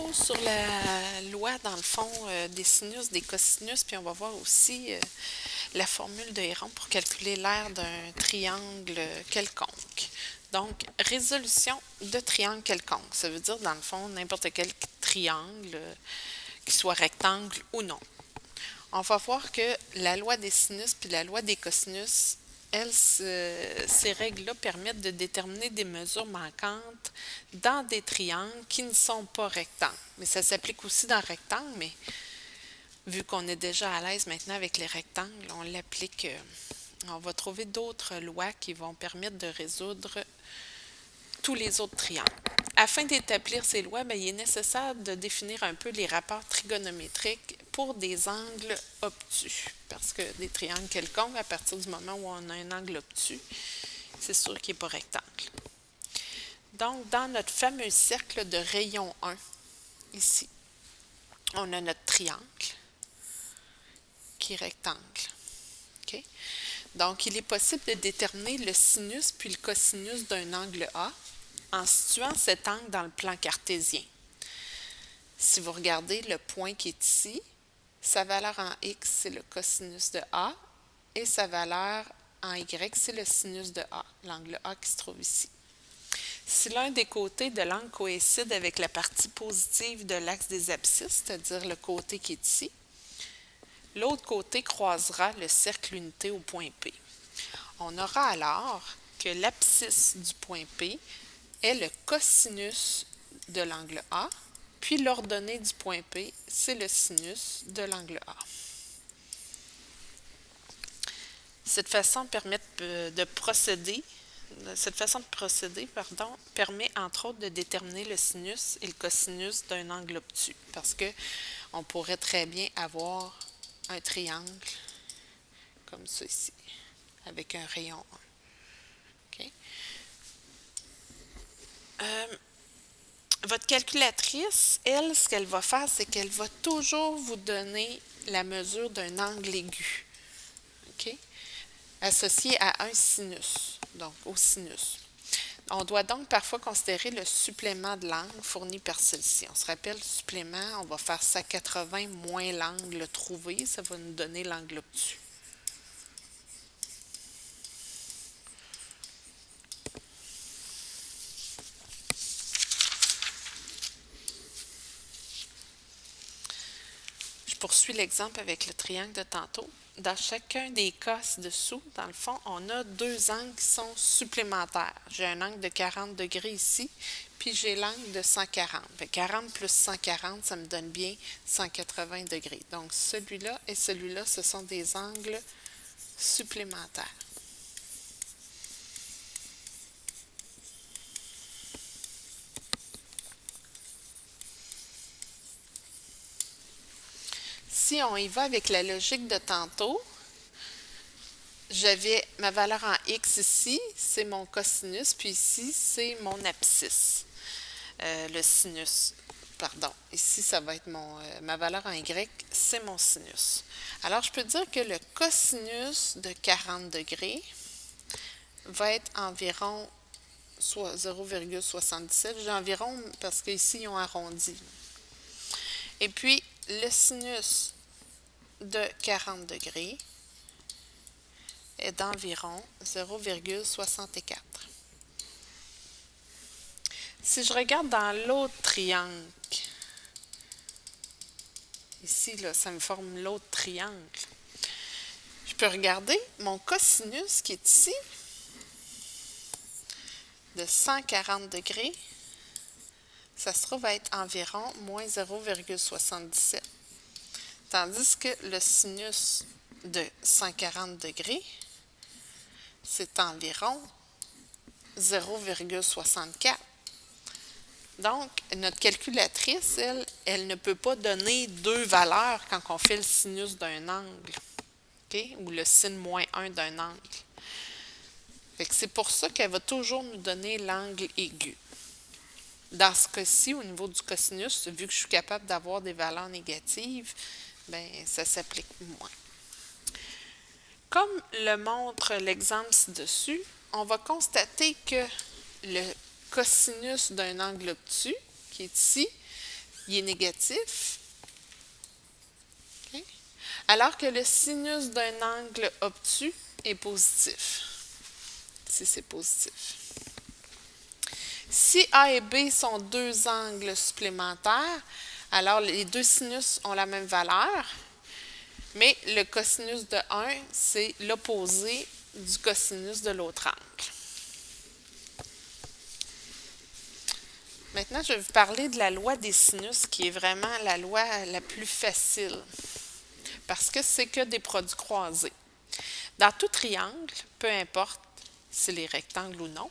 tour sur la loi, dans le fond, des sinus, des cosinus, puis on va voir aussi la formule de Héron pour calculer l'aire d'un triangle quelconque. Donc, résolution de triangle quelconque, ça veut dire, dans le fond, n'importe quel triangle, qu'il soit rectangle ou non. On va voir que la loi des sinus puis la loi des cosinus, ces règles-là permettent de déterminer des mesures manquantes dans des triangles qui ne sont pas rectangles. Mais ça s'applique aussi dans rectangle, mais vu qu'on est déjà à l'aise maintenant avec les rectangles, on l'applique. On va trouver d'autres lois qui vont permettre de résoudre tous les autres triangles. Afin d'établir ces lois, il est nécessaire de définir un peu les rapports trigonométriques pour des angles obtus. Parce que des triangles quelconques, à partir du moment où on a un angle obtus, c'est sûr qu'il n'est pas rectangle. Donc, dans notre fameux cercle de rayon 1, ici, on a notre triangle qui est rectangle. Okay? Donc, il est possible de déterminer le sinus puis le cosinus d'un angle A en situant cet angle dans le plan cartésien. Si vous regardez le point qui est ici, sa valeur en x, c'est le cosinus de A, et sa valeur en y, c'est le sinus de A, l'angle A qui se trouve ici. Si l'un des côtés de l'angle coïncide avec la partie positive de l'axe des abscisses, c'est-à-dire le côté qui est ici, l'autre côté croisera le cercle unité au point P. On aura alors que l'abscisse du point P est le cosinus de l'angle A, puis l'ordonnée du point P, c'est le sinus de l'angle A. Cette façon de procéder permet entre autres de déterminer le sinus et le cosinus d'un angle obtus, parce que on pourrait très bien avoir un triangle comme ça ici, avec un rayon 1. Okay? Votre calculatrice, elle, ce qu'elle va faire, c'est qu'elle va toujours vous donner la mesure d'un angle aigu, okay? Associé à un sinus, donc au sinus. On doit donc parfois considérer le supplément de l'angle fourni par celle-ci. On se rappelle, le supplément, on va faire ça 80 moins l'angle trouvé, ça va nous donner l'angle obtus. Je poursuis l'exemple avec le triangle de tantôt. Dans chacun des cas ci-dessous, dans le fond, on a deux angles qui sont supplémentaires. J'ai un angle de 40 degrés ici, puis j'ai l'angle de 140. 40 plus 140, ça me donne bien 180 degrés. Donc, celui-là et celui-là, ce sont des angles supplémentaires. Si on y va avec la logique de tantôt, j'avais ma valeur en x ici, c'est mon cosinus, puis ici, c'est mon abscisse. Le sinus, pardon. Ici, ça va être ma valeur en y, c'est mon sinus. Alors, je peux dire que le cosinus de 40 degrés va être environ 0,77. J'ai environ parce qu'ici, ils ont arrondi. Et puis, le sinus de 40 degrés est d'environ 0,64. Si je regarde dans l'autre triangle, ici, là, ça me forme l'autre triangle, je peux regarder mon cosinus qui est ici, de 140 degrés, ça se trouve à être environ moins 0,77. Tandis que le sinus de 140 degrés, c'est environ 0,64. Donc, notre calculatrice, elle ne peut pas donner deux valeurs quand on fait le sinus d'un angle, okay? Ou le sin moins 1 d'un angle. C'est pour ça qu'elle va toujours nous donner l'angle aigu. Dans ce cas-ci, au niveau du cosinus, vu que je suis capable d'avoir des valeurs négatives, ça s'applique moins. Comme le montre l'exemple ci-dessus, on va constater que le cosinus d'un angle obtus, qui est ici, il est négatif. Okay? Alors que le sinus d'un angle obtus est positif. Ici, c'est positif. Si A et B sont deux angles supplémentaires, alors les deux sinus ont la même valeur, mais le cosinus de un, c'est l'opposé du cosinus de l'autre angle. Maintenant, je vais vous parler de la loi des sinus, qui est vraiment la loi la plus facile, parce que c'est que des produits croisés. Dans tout triangle, peu importe s'il est rectangle ou non,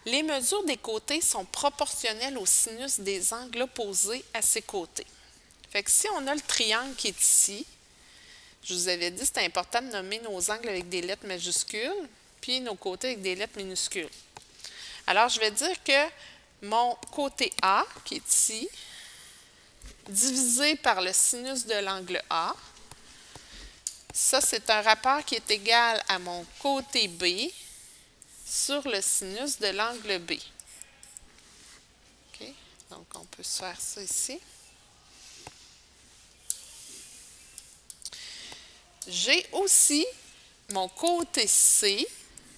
les mesures des côtés sont proportionnelles au sinus des angles opposés à ses côtés. Fait que si on a le triangle qui est ici, je vous avais dit que c'est important de nommer nos angles avec des lettres majuscules, puis nos côtés avec des lettres minuscules. Alors, je vais dire que mon côté A, qui est ici, divisé par le sinus de l'angle A, ça, c'est un rapport qui est égal à mon côté B sur le sinus de l'angle B. OK? Donc, on peut se faire ça ici. J'ai aussi mon côté C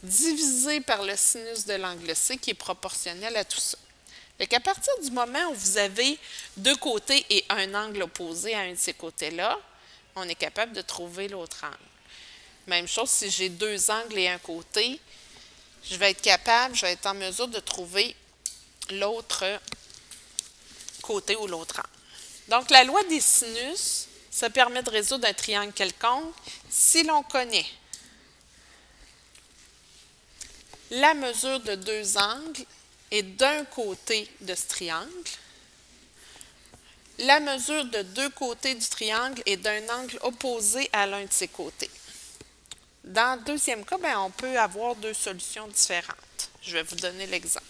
divisé par le sinus de l'angle C qui est proportionnel à tout ça. Fait qu'à partir du moment où vous avez deux côtés et un angle opposé à un de ces côtés-là, on est capable de trouver l'autre angle. Même chose si j'ai deux angles et un côté, je vais être en mesure de trouver l'autre côté ou l'autre angle. Donc, la loi des sinus, ça permet de résoudre un triangle quelconque si l'on connaît la mesure de deux angles et d'un côté de ce triangle, la mesure de deux côtés du triangle et d'un angle opposé à l'un de ses côtés. Dans le deuxième cas, on peut avoir deux solutions différentes. Je vais vous donner l'exemple.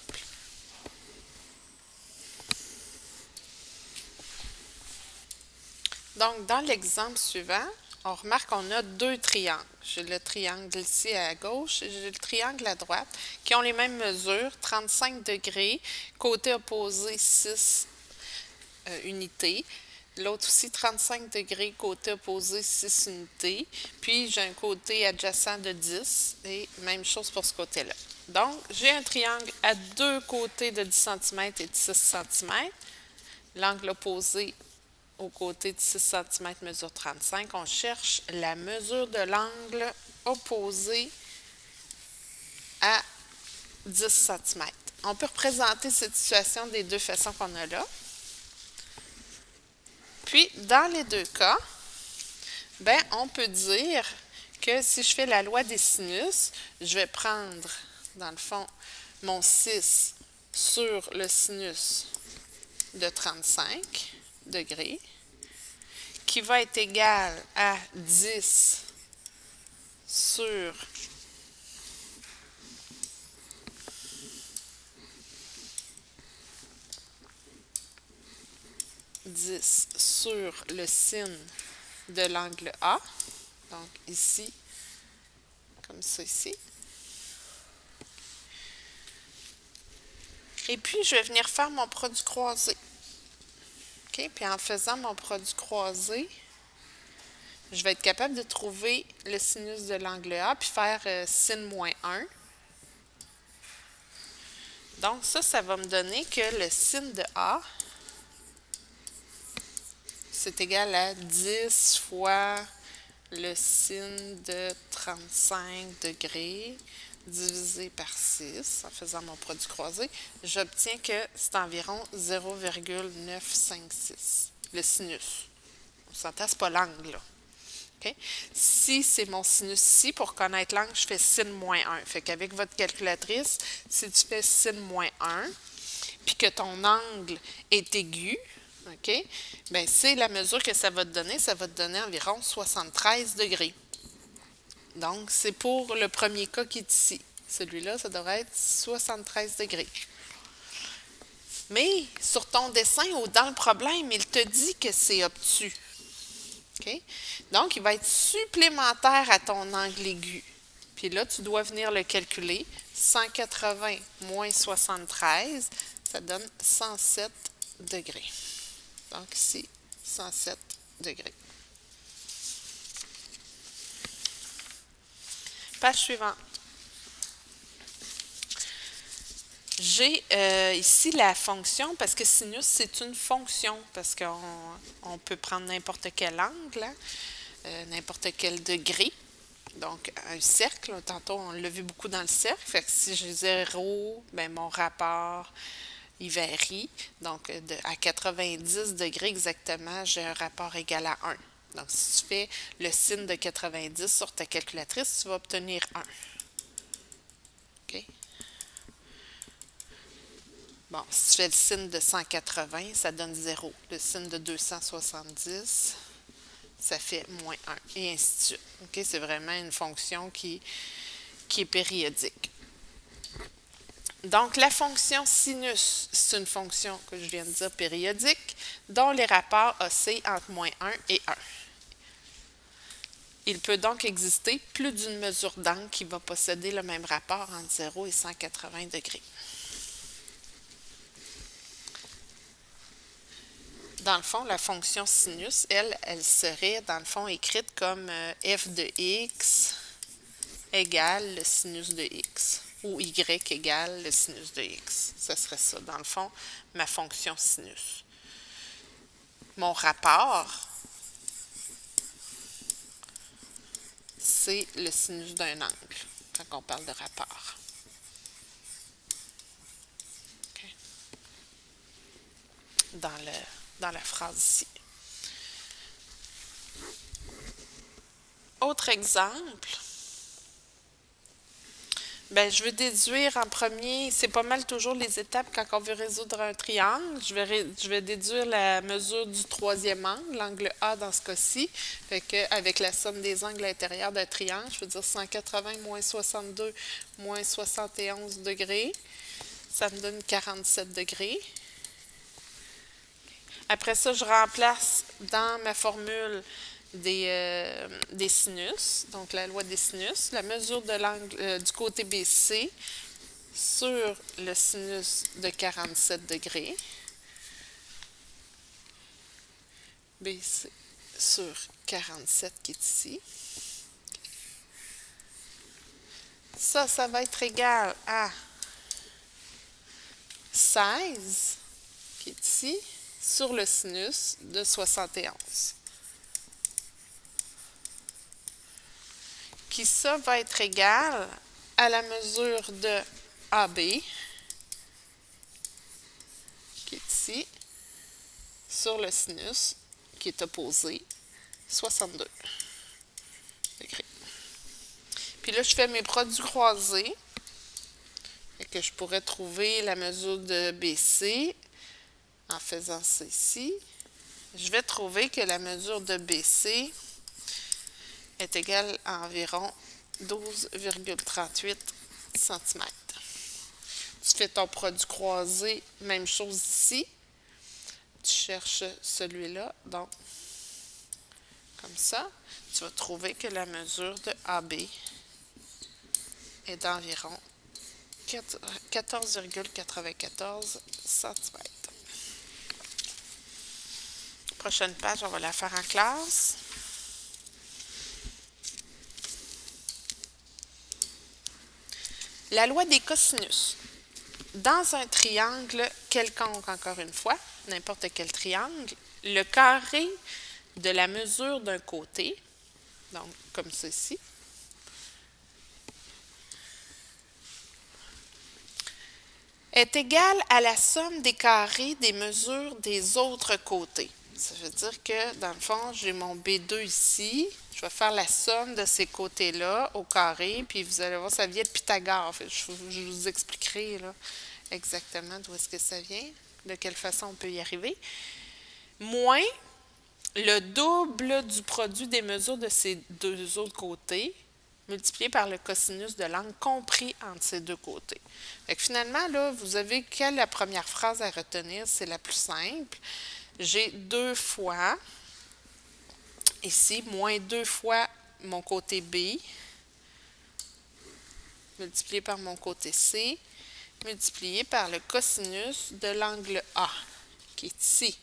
Donc, dans l'exemple suivant, on remarque qu'on a deux triangles. J'ai le triangle ici à gauche et j'ai le triangle à droite qui ont les mêmes mesures, 35 degrés, côté opposé 6 unités. L'autre aussi 35 degrés, côté opposé 6 unités. Puis j'ai un côté adjacent de 10 et même chose pour ce côté-là. Donc, j'ai un triangle à deux côtés de 10 cm et de 6 cm. L'angle opposé au côté de 6 cm mesure 35. On cherche la mesure de l'angle opposé à 10 cm. On peut représenter cette situation des deux façons qu'on a là. Puis, dans les deux cas, on peut dire que si je fais la loi des sinus, je vais prendre, dans le fond, mon 6 sur le sinus de 35 degrés, qui va être égal à 10 sur 10 sur le sin de l'angle A. Donc ici, comme ça ici. Et puis, je vais venir faire mon produit croisé. OK? Puis en faisant mon produit croisé, je vais être capable de trouver le sinus de l'angle A puis faire sin moins 1. Donc ça va me donner que le sin de A, c'est égal à 10 fois le sin de 35 degrés divisé par 6, en faisant mon produit croisé, j'obtiens que c'est environ 0,956, le sinus. On s'entend, c'est pas l'angle, là. Okay? Si c'est mon sinus ici, pour connaître l'angle, je fais sin moins 1. Fait qu'avec votre calculatrice, si tu fais sin moins 1, puis que ton angle est aigu, OK? C'est la mesure que ça va te donner. Ça va te donner environ 73 degrés. Donc, c'est pour le premier cas qui est ici. Celui-là, ça devrait être 73 degrés. Mais sur ton dessin ou dans le problème, il te dit que c'est obtus. Okay? Donc, il va être supplémentaire à ton angle aigu. Puis là, tu dois venir le calculer. 180 moins 73, ça donne 107 degrés. Donc ici, 107 degrés. Page suivante. J'ai ici la fonction, parce que sinus, c'est une fonction, parce qu'on peut prendre n'importe quel angle, n'importe quel degré. Donc, un cercle, tantôt, on l'a vu beaucoup dans le cercle. Fait que si j'ai 0, ben mon rapport, il varie. Donc, à 90 degrés exactement, j'ai un rapport égal à 1. Donc, si tu fais le signe de 90 sur ta calculatrice, tu vas obtenir 1. OK? Bon, si tu fais le signe de 180, ça donne 0. Le signe de 270, ça fait moins 1, et ainsi de suite. Okay? C'est vraiment une fonction qui est périodique. Donc, la fonction sinus, c'est une fonction que je viens de dire périodique, dont les rapports oscillent entre moins 1 et 1. Il peut donc exister plus d'une mesure d'angle qui va posséder le même rapport entre 0 et 180 degrés. Dans le fond, la fonction sinus, elle serait, dans le fond, écrite comme f de x égale le sinus de x, ou y égale le sinus de x. Ce serait ça, dans le fond, ma fonction sinus. Mon rapport, c'est le sinus d'un angle, quand on parle de rapport. Okay. Dans la phrase ici. Autre exemple, ben, je vais déduire en premier, c'est pas mal toujours les étapes quand on veut résoudre un triangle. Je vais déduire la mesure du troisième angle, l'angle A dans ce cas-ci. Fait que avec la somme des angles intérieurs d'un triangle, je veux dire 180 moins 62 moins 71 degrés. Ça me donne 47 degrés. Après ça, je remplace dans ma formule des sinus, donc la loi des sinus, la mesure de l'angle du côté BC sur le sinus de 47 degrés. BC sur 47 qui est ici. Ça va être égal à 16 qui est ici sur le sinus de 71. Qui ça va être égal à la mesure de AB, qui est ici, sur le sinus, qui est opposé, 62 degrés. Puis là, je fais mes produits croisés, et que je pourrais trouver la mesure de BC en faisant ça ici. Je vais trouver que la mesure de BC est égale à environ 12,38 cm. Tu fais ton produit croisé, même chose ici. Tu cherches celui-là, donc comme ça, tu vas trouver que la mesure de AB est d'environ 14,94 cm. Prochaine page, on va la faire en classe. La loi des cosinus. Dans un triangle quelconque, encore une fois, n'importe quel triangle, le carré de la mesure d'un côté, donc comme ceci, est égal à la somme des carrés des mesures des autres côtés. Ça veut dire que, dans le fond, j'ai mon B2 ici. Je vais faire la somme de ces côtés-là au carré, puis vous allez voir, ça vient de Pythagore. Je vous expliquerai là, exactement d'où est-ce que ça vient, de quelle façon on peut y arriver. Moins le double du produit des mesures de ces deux autres côtés, multiplié par le cosinus de l'angle compris entre ces deux côtés. Fait que finalement, là, vous avez quelle la première phrase à retenir? C'est la plus simple. J'ai 2 fois, ici, moins 2 fois mon côté B, multiplié par mon côté C, multiplié par le cosinus de l'angle A, qui est ici.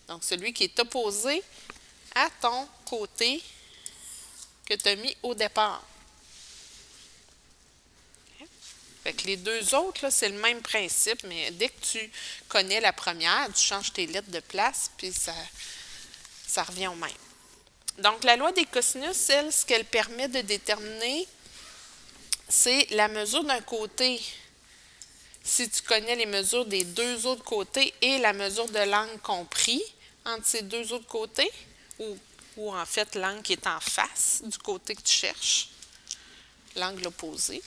Donc, celui qui est opposé à ton côté que tu as mis au départ. Fait que les deux autres, c'est le même principe, mais dès que tu connais la première, tu changes tes lettres de place, puis ça revient au même. Donc, la loi des cosinus, elle, ce qu'elle permet de déterminer, c'est la mesure d'un côté, si tu connais les mesures des deux autres côtés et la mesure de l'angle compris entre ces deux autres côtés, ou en fait l'angle qui est en face du côté que tu cherches, l'angle opposé.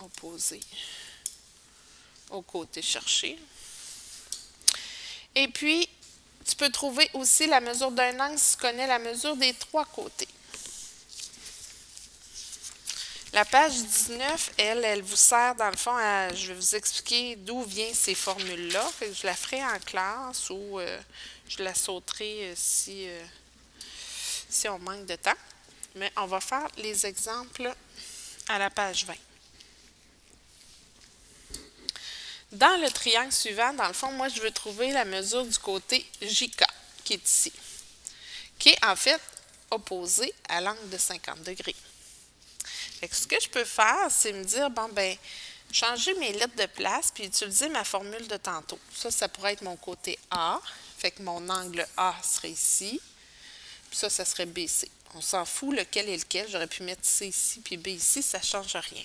Opposé au côté cherché. Et puis, tu peux trouver aussi la mesure d'un angle si tu connais la mesure des trois côtés. La page 19, elle vous sert dans le fond à, je vais vous expliquer d'où viennent ces formules-là. Je la ferai en classe ou je la sauterai si on manque de temps. Mais on va faire les exemples à la page 20. Dans le triangle suivant, dans le fond, moi, je veux trouver la mesure du côté JK, qui est ici, qui est en fait opposé à l'angle de 50 degrés. Fait que ce que je peux faire, c'est me dire, bon, ben, changer mes lettres de place, puis utiliser ma formule de tantôt. Ça pourrait être mon côté A, fait que mon angle A serait ici, puis ça serait BC. On s'en fout lequel est lequel, j'aurais pu mettre C ici, puis B ici, ça ne change rien.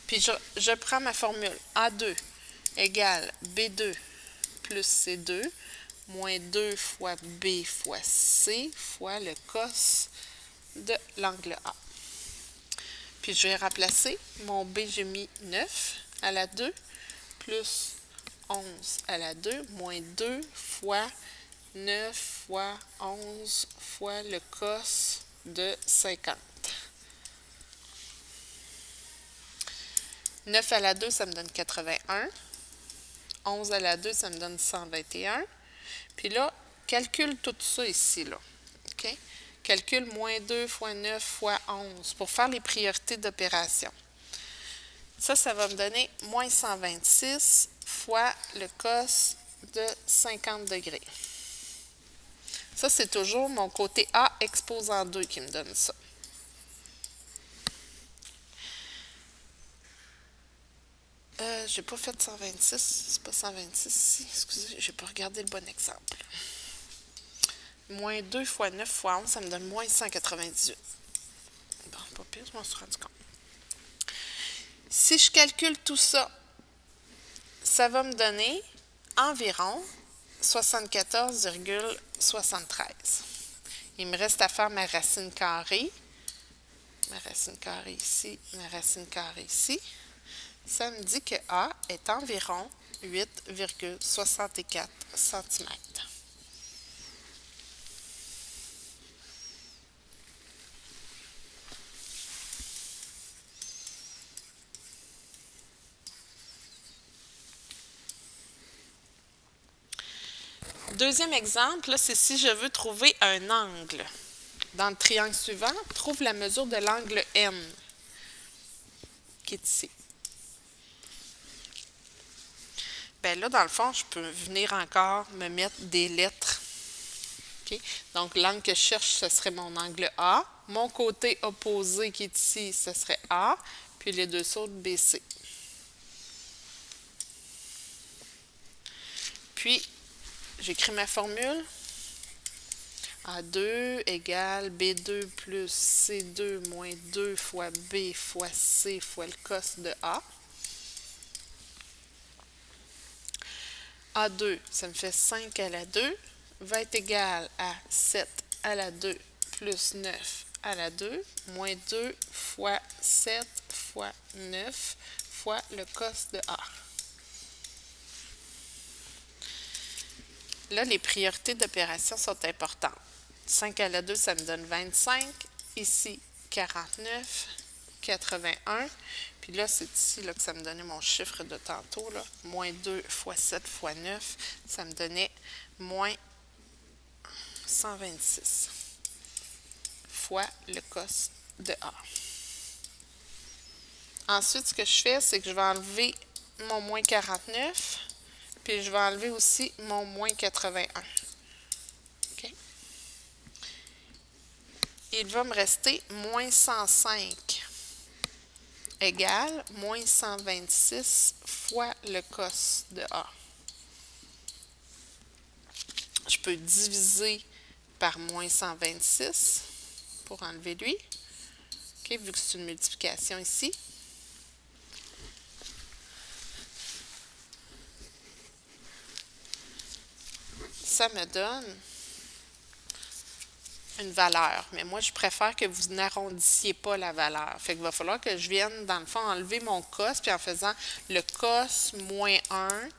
Puis je prends ma formule A2 égale B2 plus C2 moins 2 fois B fois C fois le cos de l'angle A. Puis je vais remplacer mon B, j'ai mis 9 à la 2 plus 11 à la 2 moins 2 fois 9 fois 11 fois le cos de 50. 9 à la 2, ça me donne 81. 11 à la 2, ça me donne 121. Puis là, calcule tout ça ici, là. OK? Calcule moins 2 fois 9 fois 11 pour faire les priorités d'opération. Ça va me donner moins 126 fois le cos de 50 degrés. Ça, c'est toujours mon côté A exposant 2 qui me donne ça. J'ai pas fait 126, c'est pas 126 ici, excusez, j'ai pas regardé le bon exemple. Moins 2 fois 9 fois 11, ça me donne moins 198. Bon, pas pire, je m'en suis rendu compte. Si je calcule tout ça, ça va me donner environ 74,73. Il me reste à faire ma racine carrée. Ma racine carrée ici, ma racine carrée ici. Ça me dit que A est environ 8,64 cm. Deuxième exemple, c'est si je veux trouver un angle. Dans le triangle suivant, trouve la mesure de l'angle N, qui est ici. Bien là, dans le fond, je peux venir encore me mettre des lettres. Okay? Donc, l'angle que je cherche, ce serait mon angle A. Mon côté opposé qui est ici, ce serait A. Puis les deux autres, BC. Puis, j'écris ma formule. A2 égale B2 plus C2 moins 2 fois B fois C fois le cos de A. A2, ça me fait 5 à la 2, va être égal à 7 à la 2 plus 9 à la 2, moins 2 fois 7 fois 9 fois le cos de A. Là, les priorités d'opération sont importantes. 5 à la 2, ça me donne 25. Ici, 49, 81. Puis là, c'est ici là, que ça me donnait mon chiffre de tantôt. Là. Moins 2 fois 7 fois 9, ça me donnait moins 126 fois le cos de A. Ensuite, ce que je fais, c'est que je vais enlever mon moins 49, puis je vais enlever aussi mon moins 81. OK? Il va me rester moins 105 égale moins 126 fois le cos de A. Je peux diviser par moins 126 pour enlever lui. OK, vu que c'est une multiplication ici. Ça me donne une valeur. Mais moi, je préfère que vous n'arrondissiez pas la valeur. Fait qu'il va falloir que je vienne, dans le fond, enlever mon cos, puis en faisant le cos moins 1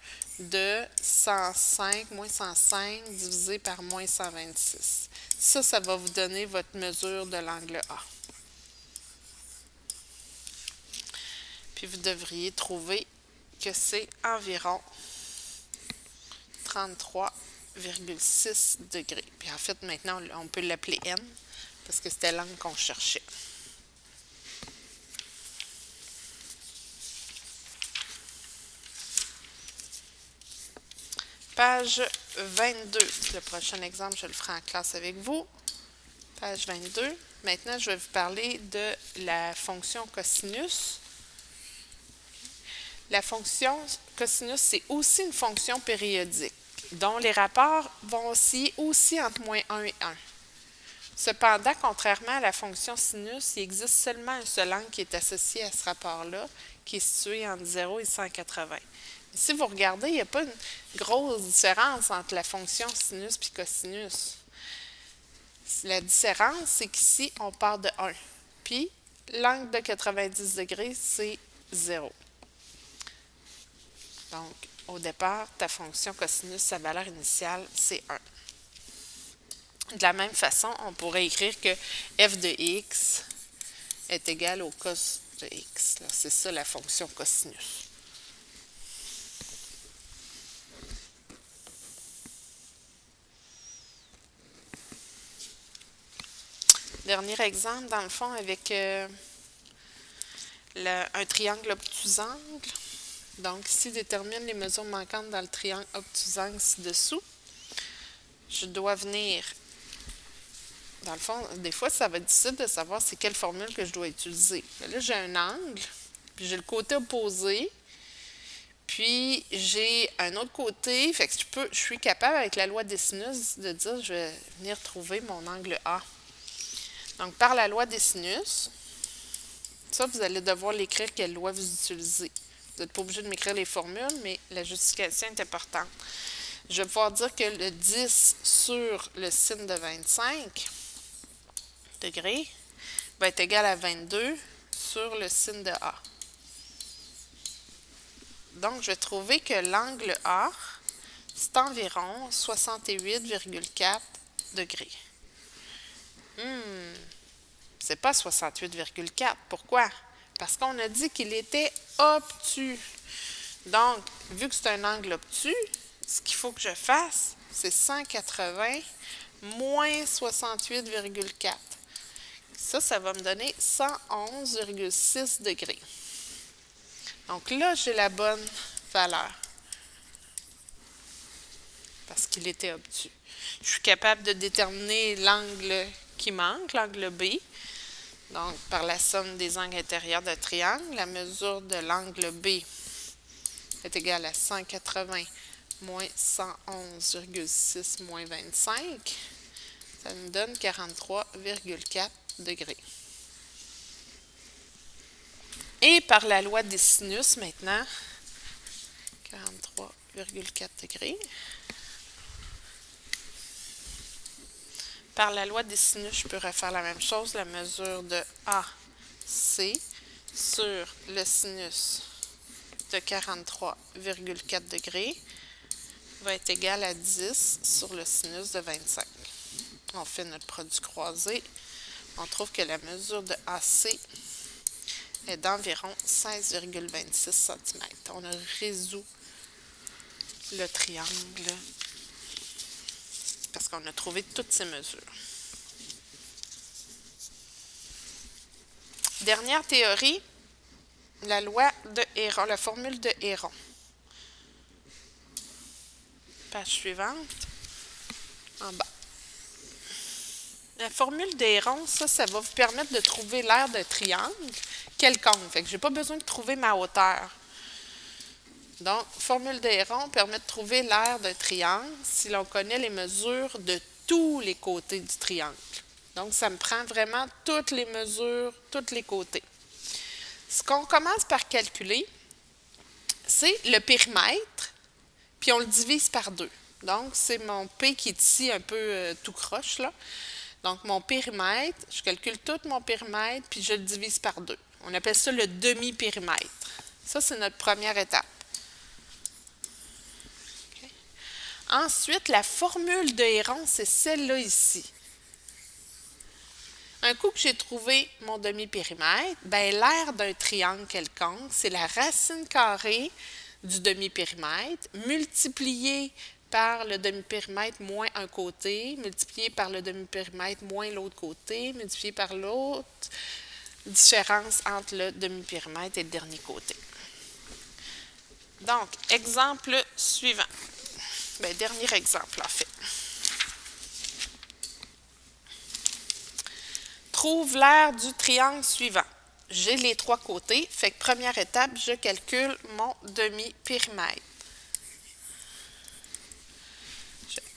de 105, moins 105 divisé par moins 126. Ça va vous donner votre mesure de l'angle A. Puis vous devriez trouver que c'est environ 33,6 degrés. Puis en fait, maintenant, on peut l'appeler N, parce que c'était l'angle qu'on cherchait. Page 22. Le prochain exemple, je le ferai en classe avec vous. Page 22. Maintenant, je vais vous parler de la fonction cosinus. La fonction cosinus, c'est aussi une fonction périodique, dont les rapports vont osciller aussi entre moins 1 et 1. Cependant, contrairement à la fonction sinus, il existe seulement un seul angle qui est associé à ce rapport-là, qui est situé entre 0 et 180. Si vous regardez, il n'y a pas une grosse différence entre la fonction sinus et cosinus. La différence, c'est qu'ici, on part de 1. Puis, l'angle de 90 degrés, c'est 0. Donc, au départ, ta fonction cosinus, sa valeur initiale, c'est 1. De la même façon, on pourrait écrire que f de x est égal au cos de x. C'est ça la fonction cosinus. Dernier exemple, dans le fond, avec un triangle obtusangle. Donc, ici, détermine les mesures manquantes dans le triangle obtusangle ci-dessous. Je dois venir, dans le fond, des fois, ça va être difficile de savoir c'est quelle formule que je dois utiliser. Mais là, j'ai un angle, puis j'ai le côté opposé, puis j'ai un autre côté, fait que je suis capable, avec la loi des sinus, de dire je vais venir trouver mon angle A. Donc, par la loi des sinus, ça, vous allez devoir l'écrire quelle loi vous utilisez. Vous n'êtes pas obligé de m'écrire les formules, mais la justification est importante. Je vais pouvoir dire que le 10 sur le sin de 25 degrés va être égal à 22 sur le sin de A. Donc, je vais trouver que l'angle A, c'est environ 68,4 degrés. C'est pas 68,4. Pourquoi? Parce qu'on a dit qu'il était obtus. Donc, vu que c'est un angle obtus, ce qu'il faut que je fasse, c'est 180 moins 68,4. Ça va me donner 111,6 degrés. Donc là, j'ai la bonne valeur. Parce qu'il était obtus. Je suis capable de déterminer l'angle qui manque, l'angle B. Donc, par la somme des angles intérieurs d'un triangle, la mesure de l'angle B est égale à 180 moins 111,6 moins 25. Ça nous donne 43,4 degrés. Et par la loi des sinus, maintenant, 43,4 degrés. Par la loi des sinus, je peux refaire la même chose. La mesure de AC sur le sinus de 43,4 degrés va être égal à 10 sur le sinus de 25. On fait notre produit croisé. On trouve que la mesure de AC est d'environ 16,26 cm. On a résolu le triangle parce qu'on a trouvé toutes ces mesures. Dernière théorie, la loi de Héron, la formule de Héron. Page suivante, en bas. La formule d'Héron, ça va vous permettre de trouver l'aire d'un triangle quelconque. Fait que je n'ai pas besoin de trouver ma hauteur. Donc, formule d'Héron permet de trouver l'aire d'un triangle si l'on connaît les mesures de tous les côtés du triangle. Donc, ça me prend vraiment toutes les mesures, tous les côtés. Ce qu'on commence par calculer, c'est le périmètre, puis on le divise par 2. Donc, c'est mon P qui est ici un peu tout croche, là. Donc, mon périmètre, je calcule tout mon périmètre, puis je le divise par 2. On appelle ça le demi-périmètre. Ça, c'est notre première étape. Okay. Ensuite, la formule de Héron, c'est celle-là ici. Un coup que j'ai trouvé mon demi-périmètre, ben l'aire d'un triangle quelconque, c'est la racine carrée du demi-périmètre multiplié par le demi-périmètre moins un côté, multiplié par le demi-périmètre moins l'autre côté, multiplié par l'autre différence entre le demi-périmètre et le dernier côté. Donc, exemple suivant. Bien, dernier exemple, en fait. Trouve l'aire du triangle suivant. J'ai les 3 côtés, fait que première étape, je calcule mon demi-périmètre.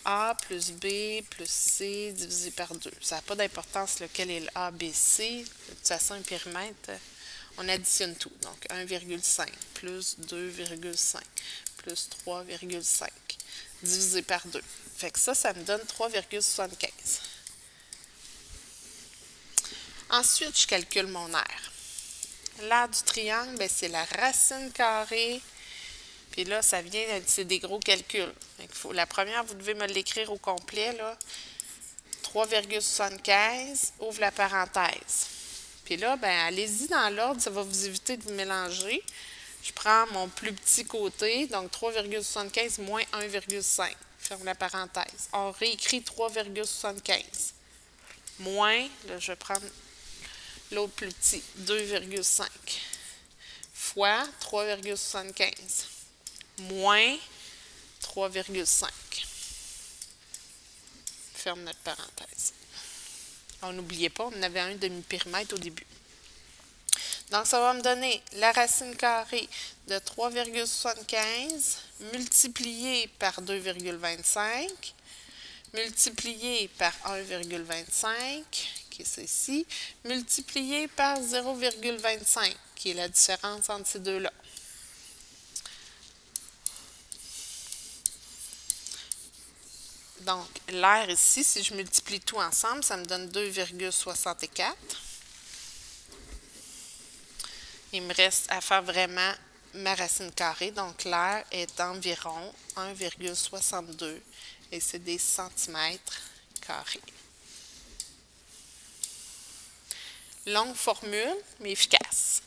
A plus B plus C divisé par 2. Ça n'a pas d'importance lequel est le A, B, C. De toute façon, un périmètre, on additionne tout. Donc, 1,5 plus 2,5 plus 3,5 divisé par 2. Fait que ça me donne 3,75. Ensuite, je calcule mon aire. L'aire du triangle, ben, c'est la racine carrée. Puis là, ça vient, c'est des gros calculs. La première, vous devez me l'écrire au complet, là. 3,75, ouvre la parenthèse. Puis là, ben, allez-y dans l'ordre, ça va vous éviter de vous mélanger. Je prends mon plus petit côté, donc 3,75 moins 1,5. Ferme la parenthèse. On réécrit 3,75. Moins, là, je vais prendre l'autre plus petit, 2,5. Fois 3,75. Moins 3,5. Ferme notre parenthèse. On n'oubliait pas, on en avait un demi-périmètre au début. Donc, ça va me donner la racine carrée de 3,75 multiplié par 2,25 multiplié par 1,25 qui est ceci, multiplié par 0,25 qui est la différence entre ces deux-là. Donc, l'aire ici, si je multiplie tout ensemble, ça me donne 2,64. Il me reste à faire vraiment ma racine carrée. Donc, l'aire est environ 1,62 et c'est des centimètres carrés. Longue formule, mais efficace.